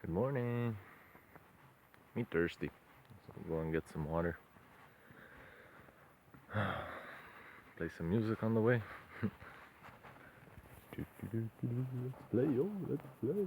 Good morning. Me thirsty. So I'll go and get some water. Play some music on the way. Let's play, yo, let's play.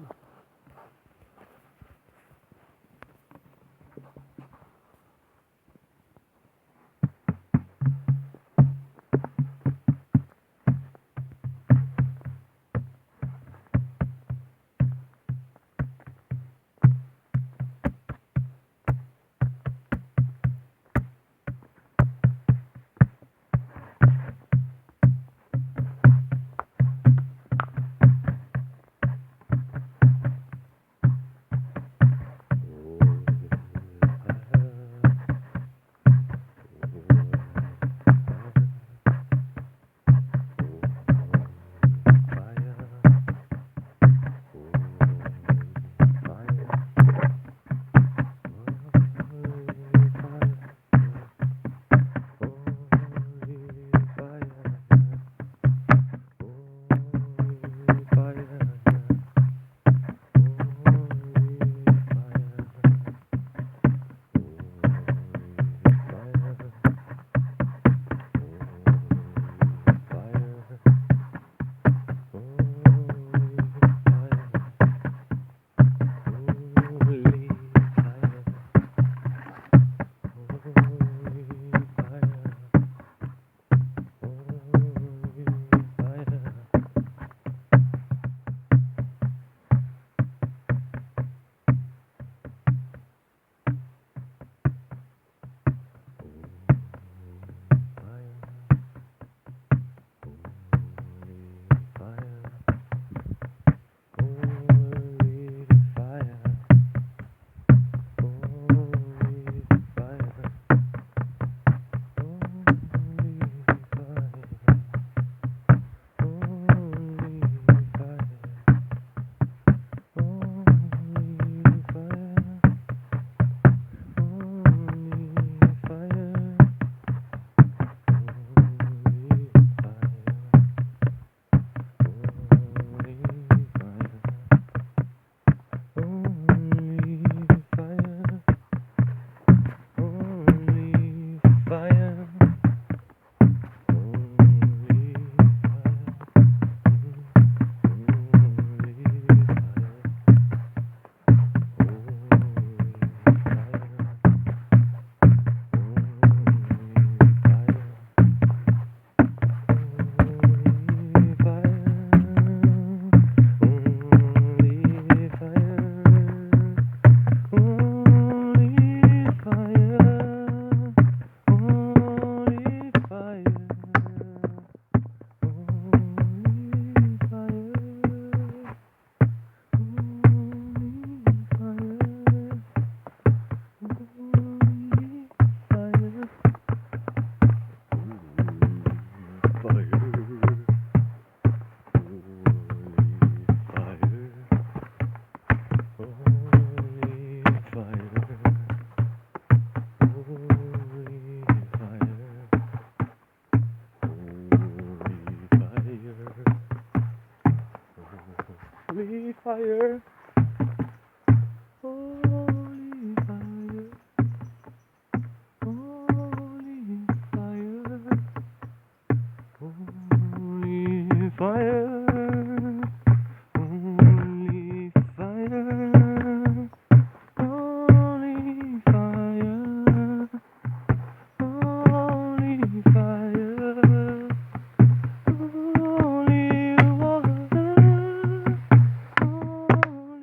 Fire, holy fire, holy fire, holy fire, holy fire, holy fire, holy fire, holy water, holy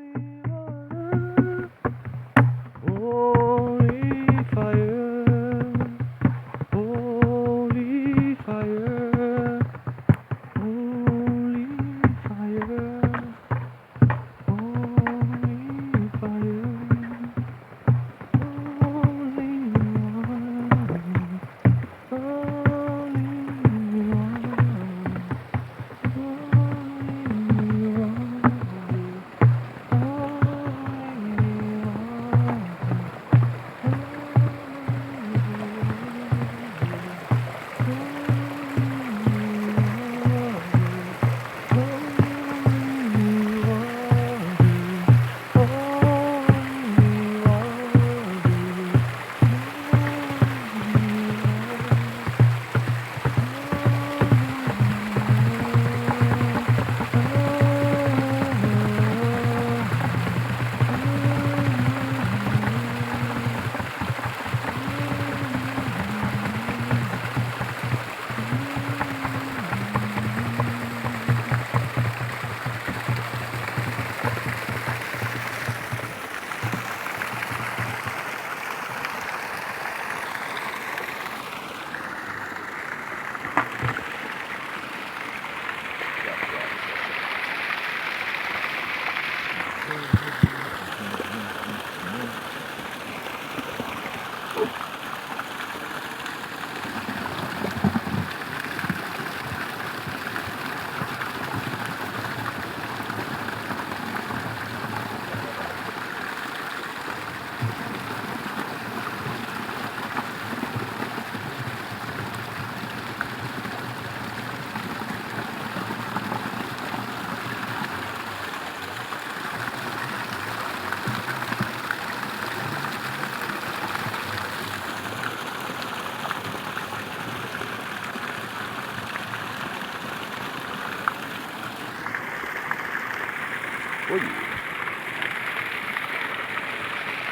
Oi.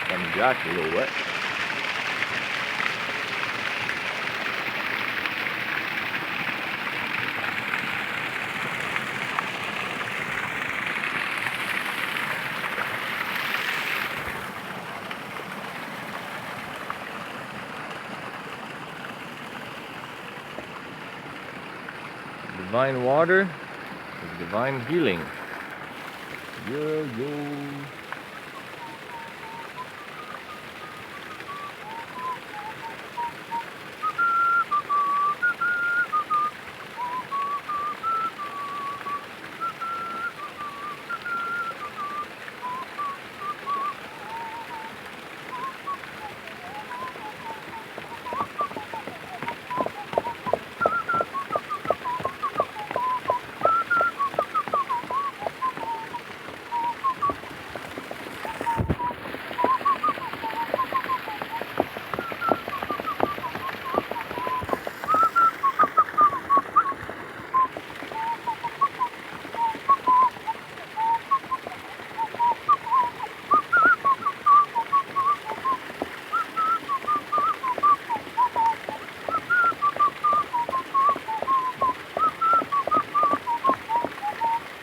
Some jack a little wet. Divine water is divine healing. Yo, yo.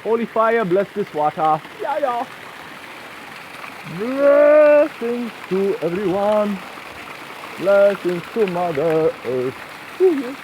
Holy fire, bless this water. Yeah, yeah. Blessings to everyone. Blessings to Mother Earth. Ooh, yeah.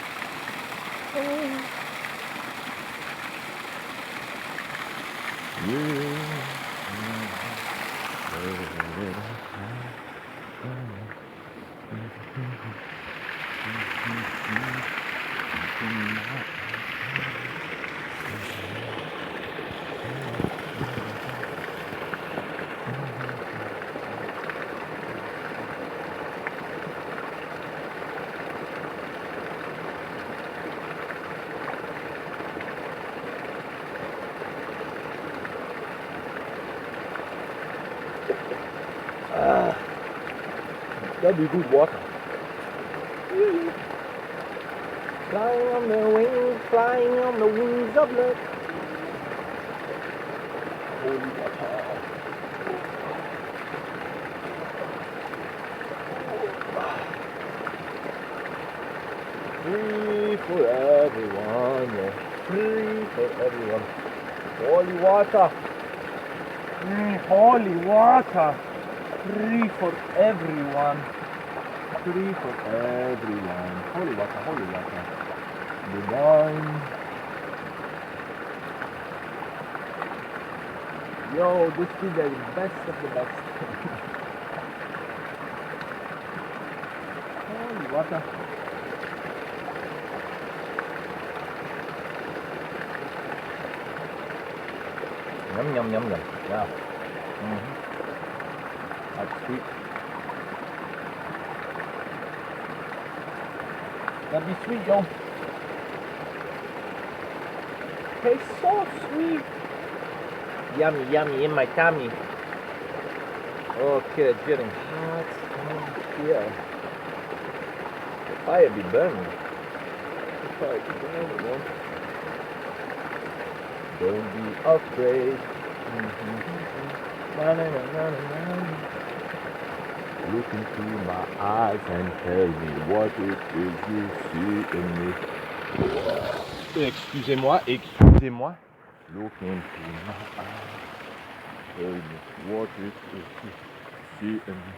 That'd be good water. Flying on the wings of love. Holy water. Free for everyone, yeah. Free for everyone. Holy water. Holy water. Free for everyone. Free for everyone. Holy water, holy water. Divine. Yo, this is the best of the best. Holy water. Yum, yum, yum, yum. Yeah. That's sweet. That'd be sweet, yo. Tastes so sweet. Yummy, yummy in my tummy. Okay, it's getting hot. Yeah. The fire be burning. The fire be burning, yo. Don't be afraid. Na, na, na, na, na, na. Look into my eyes and tell me what it is you see in me. Excusez-moi, excusez-moi. Look into my eyes. Tell me what it is you see in me.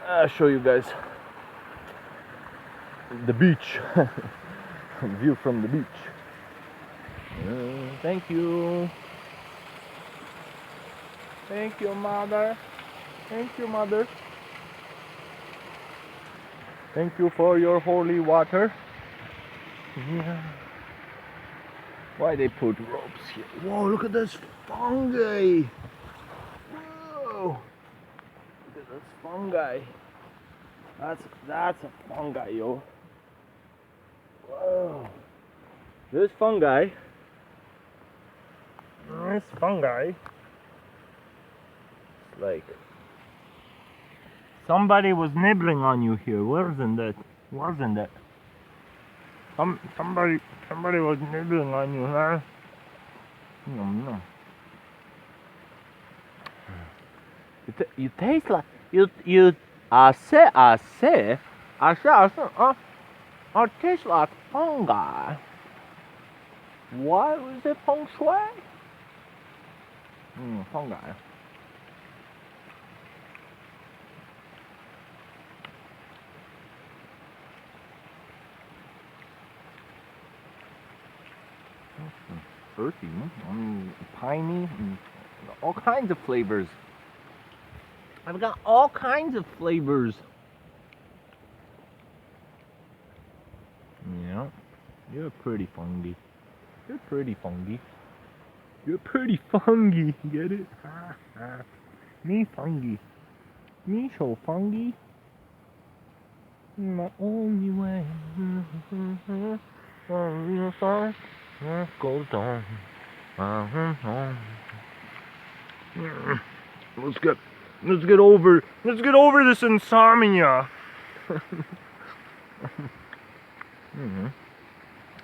I'll show you guys the beach. View from the beach. Thank you. Thank you, Mother. Thank you, Mother. Thank you for your holy water. Yeah. Why they put ropes here? Whoa, look at this fungi. Whoa. Look at this fungi. That's a fungi, yo. Whoa. This fungi. It's like somebody was nibbling on you here. Wasn't it? Somebody was nibbling on you, huh? You taste like you. I say. I taste like fungi. What was it, feng shui? Fungi. Earthy, piney, all kinds of flavors. I've got all kinds of flavors. Yeah, you're pretty fungy. You're pretty fungy. You're pretty fungy. Get it? Me fungy. Me so fungy. My only way. Goes on. Let's get over this insomnia.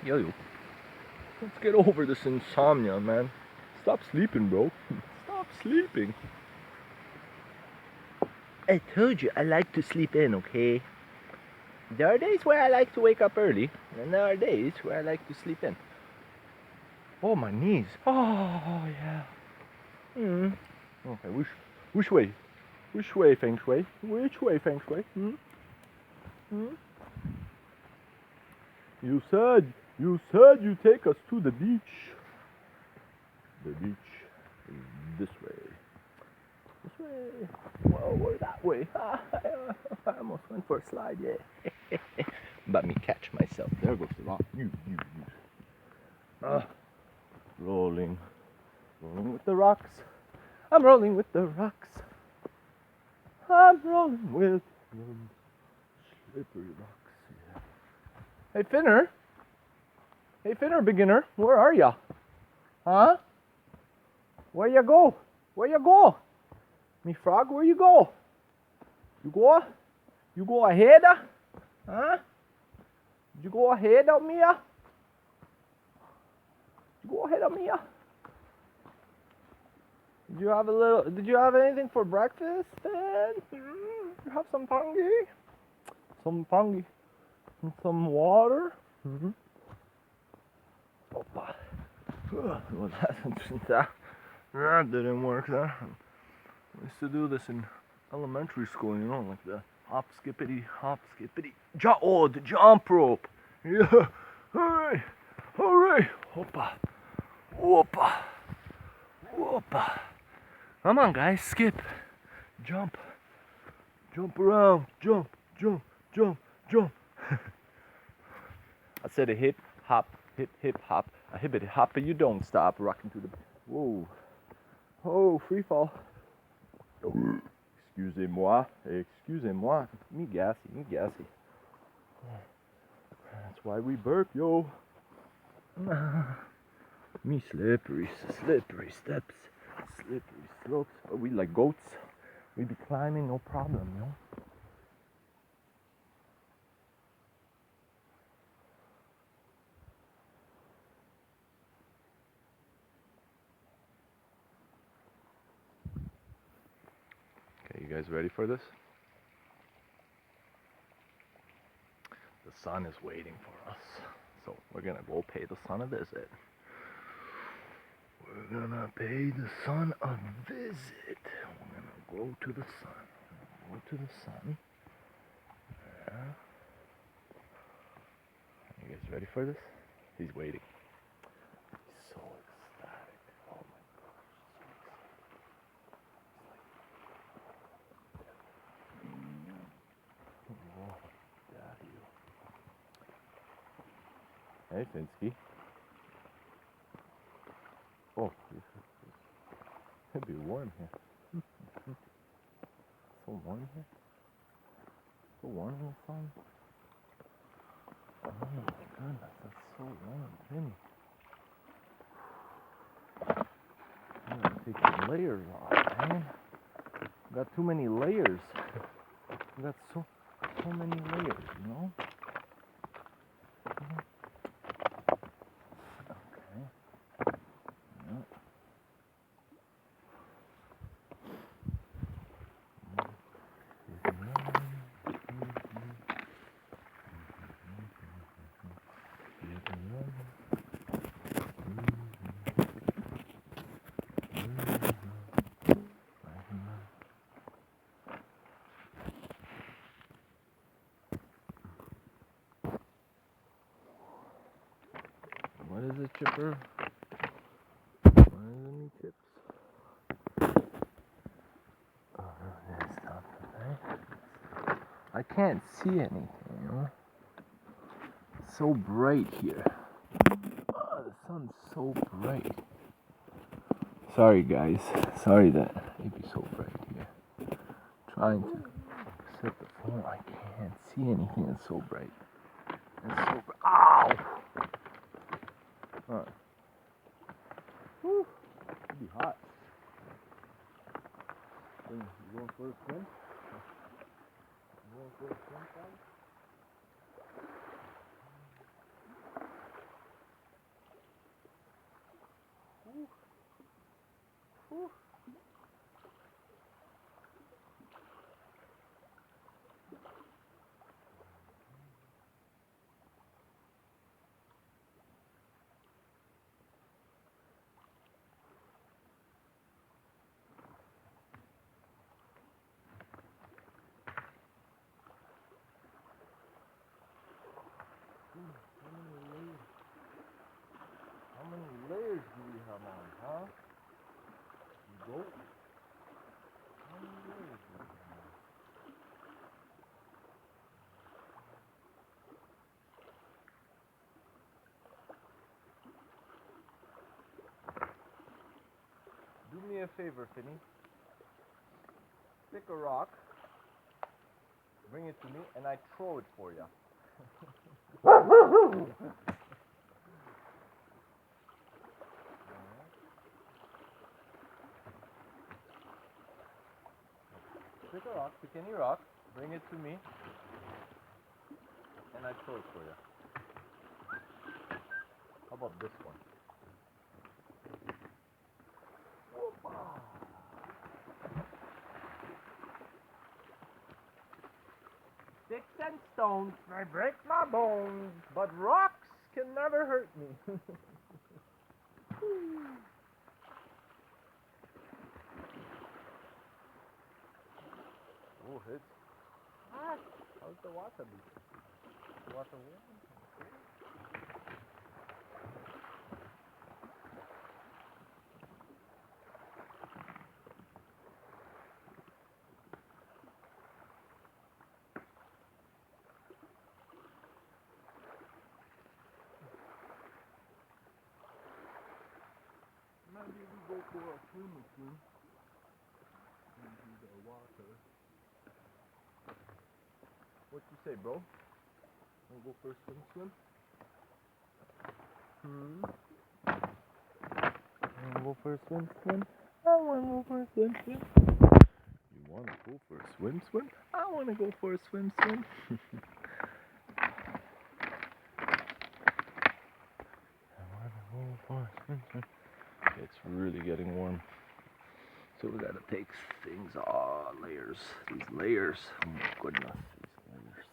Yo. Let's get over this insomnia, man. Stop sleeping, bro. Stop sleeping. I told you I like to sleep in, okay? There are days where I like to wake up early, and there are days where I like to sleep in. Oh, my knees. Oh, yeah. Okay, which way? Which way, Feng Shui? Which way, Feng Shui? You said you take us to the beach. The beach is this way. This way. Whoa, we're that way. I almost went for a slide, yeah. But me catch myself. There goes the rock. You. Rolling with the rocks. I'm rolling with the rocks. I'm rolling with the slippery rocks. Yeah. Hey Finner, beginner. Where are ya? Huh? Where you go? Me frog, where you go? You go ahead? Huh? Did you go ahead of me? You go ahead of me? Did you have anything for breakfast then? You have some fungi? Some fungi. And some water? Opa. Well, that didn't work there. We used to do this in elementary school, you know, like the hop, skippity, jump. Oh, the jump rope. Yeah. Hooray. Opa. Come on, guys, skip. Jump around. Jump. I said a hip hop, a hippity hop, but you don't stop rocking to the. Whoa. Oh, free fall. Excusez-moi. Me gassy. That's why we burp, yo. Me slippery steps, slippery slopes. But we like goats. We be climbing, no problem, yo. Okay, you guys ready for this? The sun is waiting for us. So we're gonna go pay the sun a visit. We're gonna pay the sun a visit. We're gonna go to the sun. Yeah. You guys ready for this? He's waiting. He's so ecstatic. Oh my gosh, so excited. Hey, Finsky. Oh, it'd be warm here. So warm here. So warm in the sun. Oh my goodness, that's so warm, Jimmy. I'm gonna take some layers off, man. Got too many layers. Got so many layers, you know? Okay. Yeah. chipper. Any chips? Oh, no, that's not right. I can't see anything, you know? It's so bright here. Oh, the sun's so bright. Sorry guys, sorry that it be so bright here. Trying to set the phone, I can't see anything, it's so bright. It's so bright. Ow! Alright. Whew, it'll be hot. You going for a swim? You going for a swim, son? Whew. Whew. How many layers do we have on, huh? You goat? How many layers do we have on? Do me a favor, Finny. Pick a rock, bring it to me, and I throw it for you. Pick a rock, pick any rock, bring it to me, and I throw it for you. How about this one? Sticks and stones may break my bones, but rocks can never hurt me. Oh, it's hot. How's the water be? Water warm? Maybe we go for a swim soon. Into the water. What you say, bro? Wanna go for a swim? Wanna go for a swim? I wanna go for a swim. You wanna go for a swim? I wanna go for a swim. It's really getting warm. So we gotta take things, layers. These layers. Oh my goodness, these layers.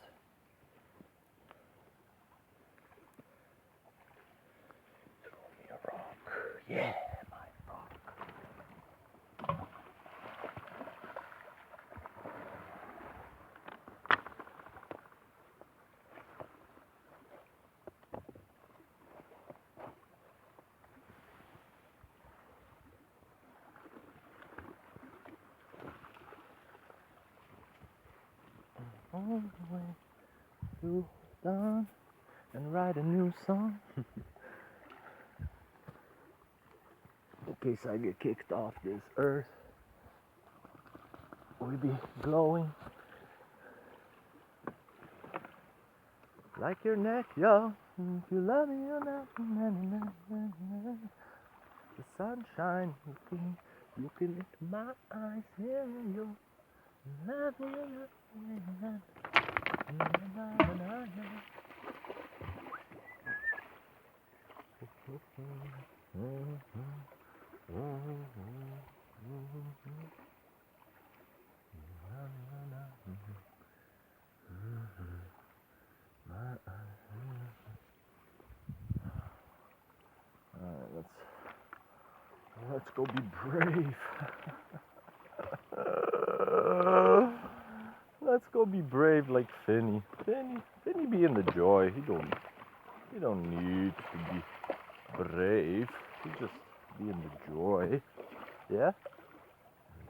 Throw me a rock. Yeah, my rock. All the way to dawn and write a new song. In case I get kicked off this earth, we'll be glowing like your neck, yo. If you love me or not, the sunshine looking into my eyes, yeah, yo. Love me or not. Alright, let's go be brave. Let's go be brave like Finny. Finny be in the joy. He don't need to be brave. He's just being the joy. Yeah?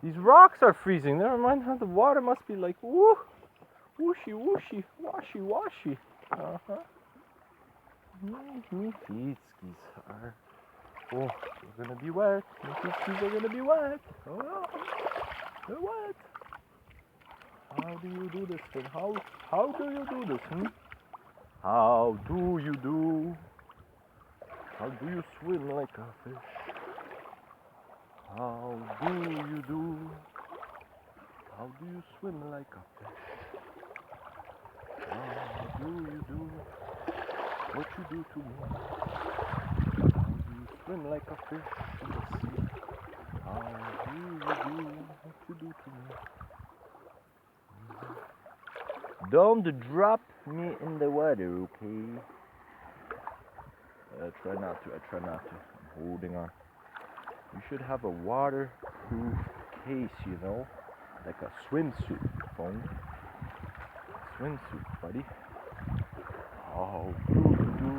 These rocks are freezing. Never mind how the water must be like, woo, whooshy, whooshy, washy, washy. Uh-huh. Me feet skis are. Oh, they're gonna be wet. Me feet skis are gonna be wet. Oh no, they're wet. How do you do this thing? How do you do this? How do you do? How do you swim like a fish? How do you do? How do you swim like a fish? How do you do what you do to me? How do you swim like a fish in the sea? How do you do what you do to me? Don't drop me in the water, okay? I try not to. I'm holding on. You should have a waterproof case, you know? Like a swimsuit, phone. Swimsuit, buddy. How do you do?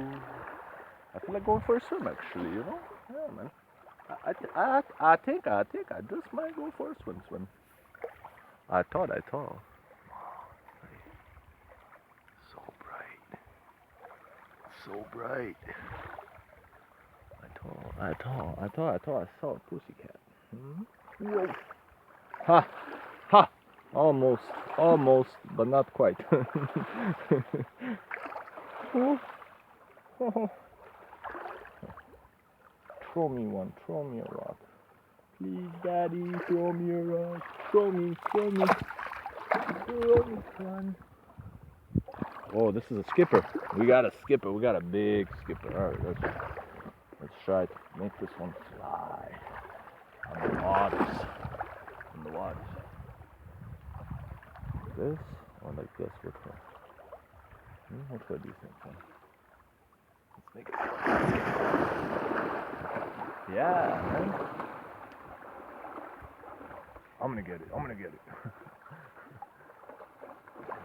I feel like going for a swim, actually, you know? Yeah, man. I think I just might go for a swim. I thought. So bright. I thought I saw a pussycat. Whoa. Ha! Almost, but not quite. Throw me a rock. Please, Daddy, throw me a rock. Throw me, son. Oh, this is a skipper. We got a skipper. We got a big skipper. All right, let's try to make this one fly on the waters. This or like this? Which one? Which one do you think? Let's make it. Yeah, man. I'm gonna get it.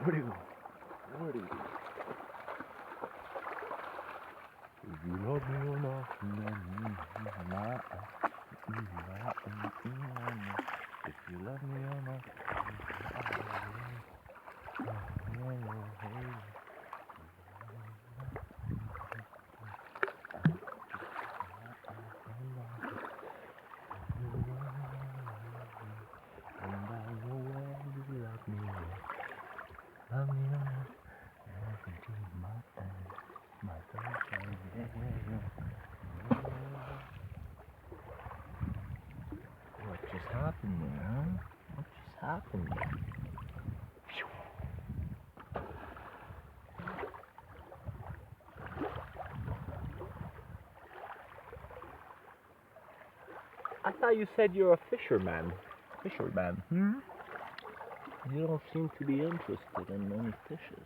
Where do you go? If you love me or not, if you love me or not, What just happened there? I thought you said you're a fisherman. You don't seem to be interested in many fishes.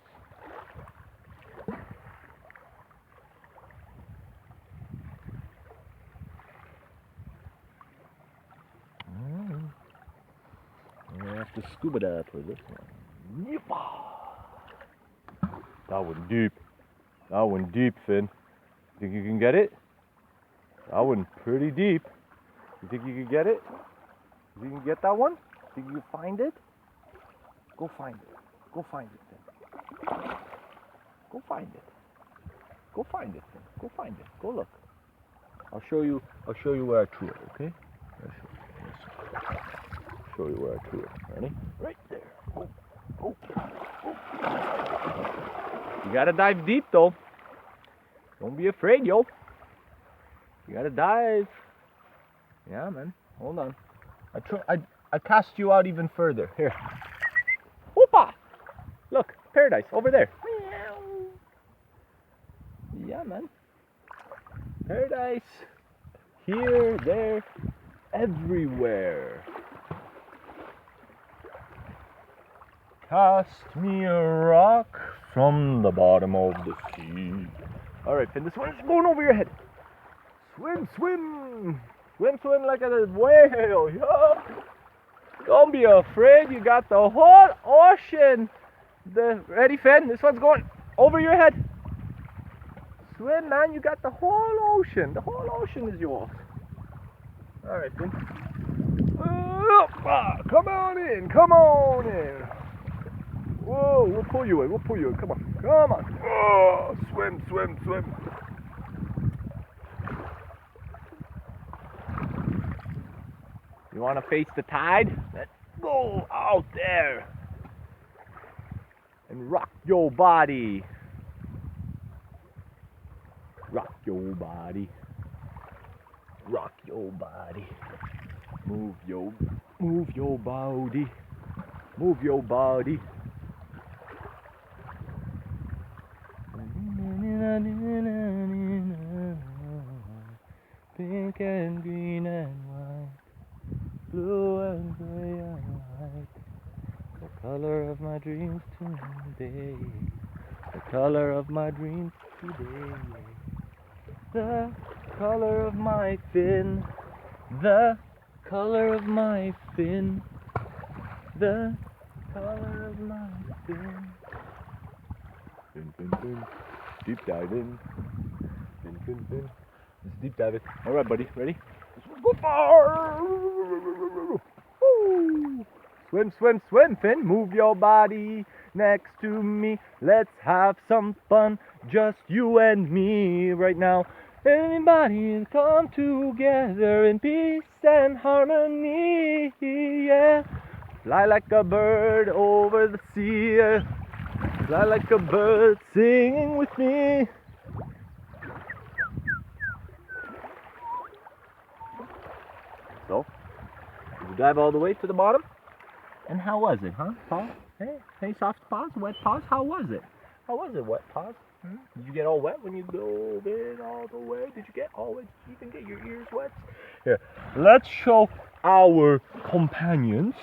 I'm gonna have to scuba dive for this one. That one deep, Finn. Think you can get it? That one pretty deep. You think you can get it? You think you can get that one? Think you can find it? Go find it, Finn. Go find it. Go look. I'll show you where I threw it, okay? Show you where I threw it. Ready? Right there. Go. You gotta dive deep though. Don't be afraid, yo. You gotta dive. Yeah, man. Hold on. I cast you out even further. Here. Whoopa! Look, paradise over there. Yeah, man. Paradise. Here, there, everywhere. Cast me a rock from the bottom of the sea. Alright, Finn, this one's going over your head. Swim like a whale. Yo. Don't be afraid, you got the whole ocean. Ready, Finn? This one's going over your head. Swim, man. You got the whole ocean. The whole ocean is yours. Alright, Finn. Come on in. Come on in. Whoa, we'll pull you in. We'll pull you in. Come on. Come on. Oh, swim, swim, swim. You want to face the tide? Let's go out there and rock your body. Rock your body. Rock your body. Move your body. Move your body. Pink and green and white, blue and gray and white, the color of my dreams today, the color of my dreams today, the color of my fin, the color of my fin, the color of my fin. Fin, fin, fin. Deep dive in. Fin, fin, fin. Let's deep dive it. Alright, buddy. Ready? Let's go far! Woo! Swim, swim, swim, Finn. Move your body next to me. Let's have some fun. Just you and me right now. Everybody come together in peace and harmony. Yeah. Fly like a bird over the sea. Fly like a bird singing with me. So, did you dive all the way to the bottom? And how was it, huh, Paws? Hey, soft paws, wet paws, how was it? How was it, wet paws? Did you get all wet when you dove in all the way? Did you get all wet? Did you even get your ears wet? Here, let's show our companions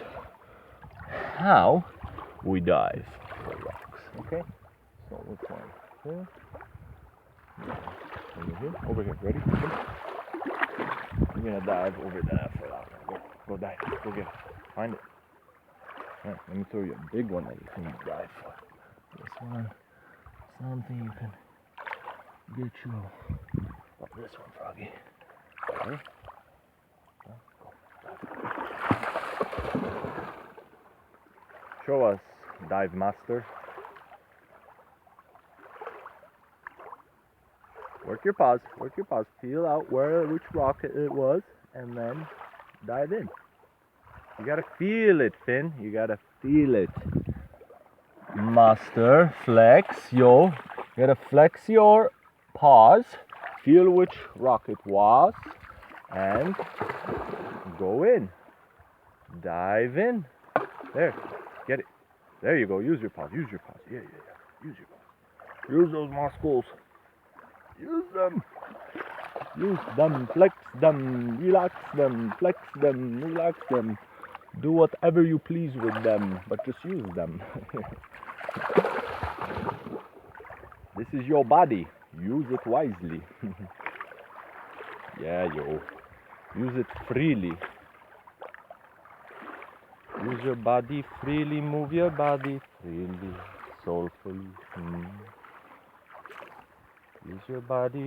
how we dive for rocks, okay? So, which one? Here. Over here, ready? You're gonna dive over there for that one. Go dive. Go get it. Find it. Alright, let me throw you a big one that you can dive for. This one, something you can get you. Oh, this one, Froggy. Okay. Go. Dive. Show us, dive master. Work your paws. Feel out which rock it was, and then dive in. You gotta feel it, Finn. You gotta feel it. Master, flex you gotta flex your paws. Feel which rock it was, and go in. Dive in. There, get it. There you go. Use your paws. Yeah. Use your paws. Use those muscles. Use them, flex them, relax them, flex them, relax them. Do whatever you please with them, but just use them. This is your body. Use it wisely. Yeah, yo. Use it freely. Use your body freely, move your body freely, soulfully. Use your body